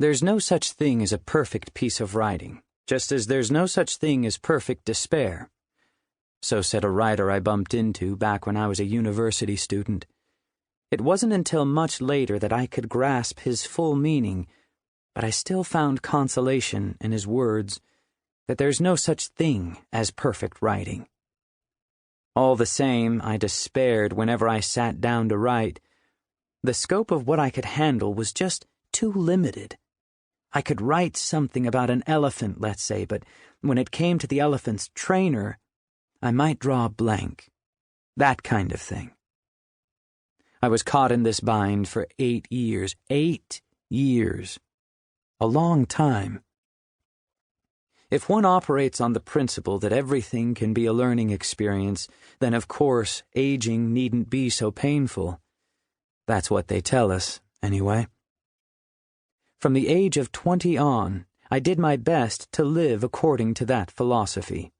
There's no such thing as a perfect piece of writing, just as there's no such thing as perfect despair. So said a writer I bumped into back when I was a university student. It wasn't until much later that I could grasp his full meaning, but I still found consolation in his words that there's no such thing as perfect writing. All the same, I despaired whenever I sat down to write. The scope of what I could handle was just too limited. I could write something about an elephant, let's say, but when it came to the elephant's trainer, I might draw a blank. That kind of thing. I was caught in this bind for 8 years. 8 years. A long time. If one operates on the principle that everything can be a learning experience, then of course aging needn't be so painful. That's what they tell us, anyway. From the age of 20 on, I did my best to live according to that philosophy.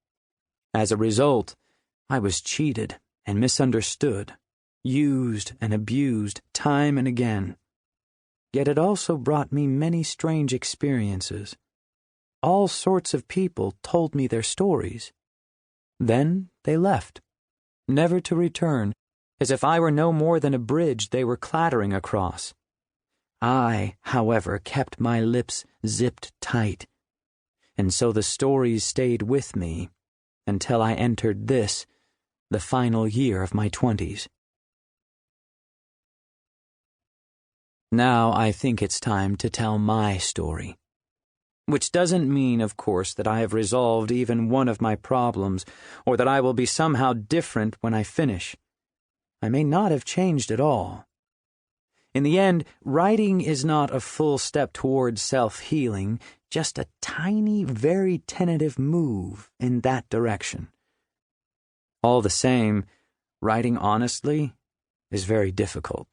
As a result, I was cheated and misunderstood, used and abused time and again. Yet it also brought me many strange experiences. All sorts of people told me their stories. Then they left, never to return, as if I were no more than a bridge they were clattering across. I, however, kept my lips zipped tight, and so the stories stayed with me until I entered this, the final year of my 20s. Now I think it's time to tell my story. Which doesn't mean, of course, that I have resolved even one of my problems, or that I will be somehow different when I finish. I may not have changed at all. In the end, writing is not a full step toward self-healing, just a tiny, very tentative move in that direction. All the same, writing honestly is very difficult.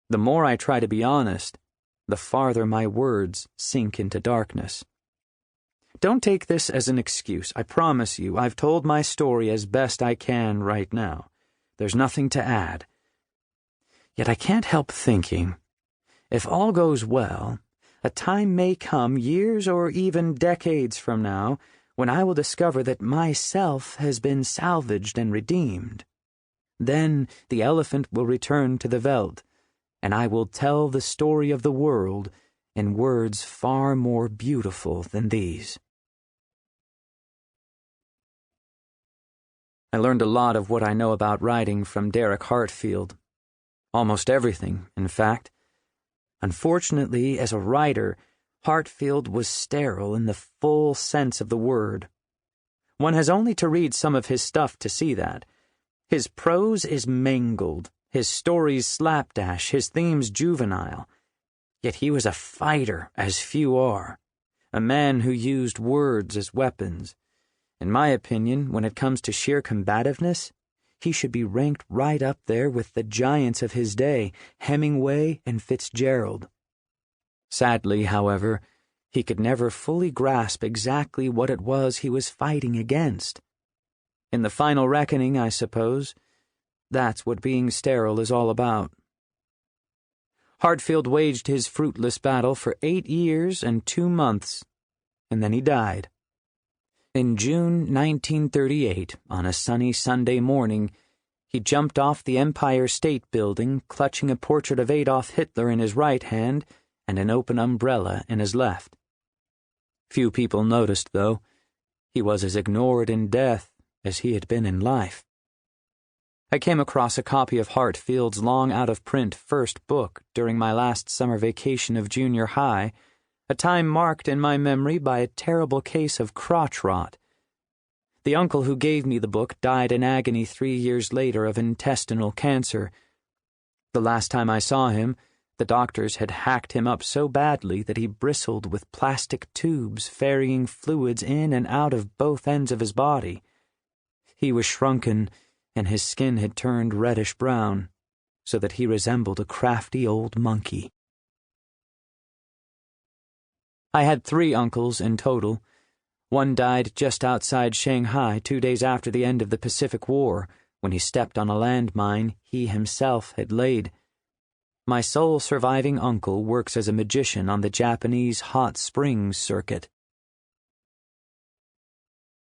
The more I try to be honest, the farther my words sink into darkness. Don't take this as an excuse. I promise you, I've told my story as best I can right now. There's nothing to add. Yet I can't help thinking, if all goes well, a time may come, years or even decades from now, when I will discover that myself has been salvaged and redeemed. Then the elephant will return to the veldt, and I will tell the story of the world in words far more beautiful than these. I learned a lot of what I know about writing from Derek Hartfield. Almost everything, in fact. Unfortunately, as a writer, Hartfield was sterile in the full sense of the word. One has only to read some of his stuff to see that. His prose is mangled, his stories slapdash, his themes juvenile. Yet he was a fighter, as few are, a man who used words as weapons. In my opinion, when it comes to sheer combativeness, he should be ranked right up there with the giants of his day, Hemingway and Fitzgerald. Sadly, however, he could never fully grasp exactly what it was he was fighting against. In the final reckoning, I suppose, that's what being sterile is all about. Hartfield waged his fruitless battle for 8 years and 2 months, and then he died. In June 1938, on a sunny Sunday morning, he jumped off the Empire State Building, clutching a portrait of Adolf Hitler in his right hand and an open umbrella in his left. Few people noticed, though. He was as ignored in death as he had been in life. I came across a copy of Hartfield's long-out-of-print first book during my last summer vacation of junior high, a time marked in my memory by a terrible case of crotch rot. The uncle who gave me the book died in agony 3 years later of intestinal cancer. The last time I saw him, the doctors had hacked him up so badly that he bristled with plastic tubes ferrying fluids in and out of both ends of his body. He was shrunken, and his skin had turned reddish-brown, so that he resembled a crafty old monkey. I had 3 uncles in total. One died just outside Shanghai 2 days after the end of the Pacific War, when he stepped on a landmine he himself had laid. My sole surviving uncle works as a magician on the Japanese hot springs circuit.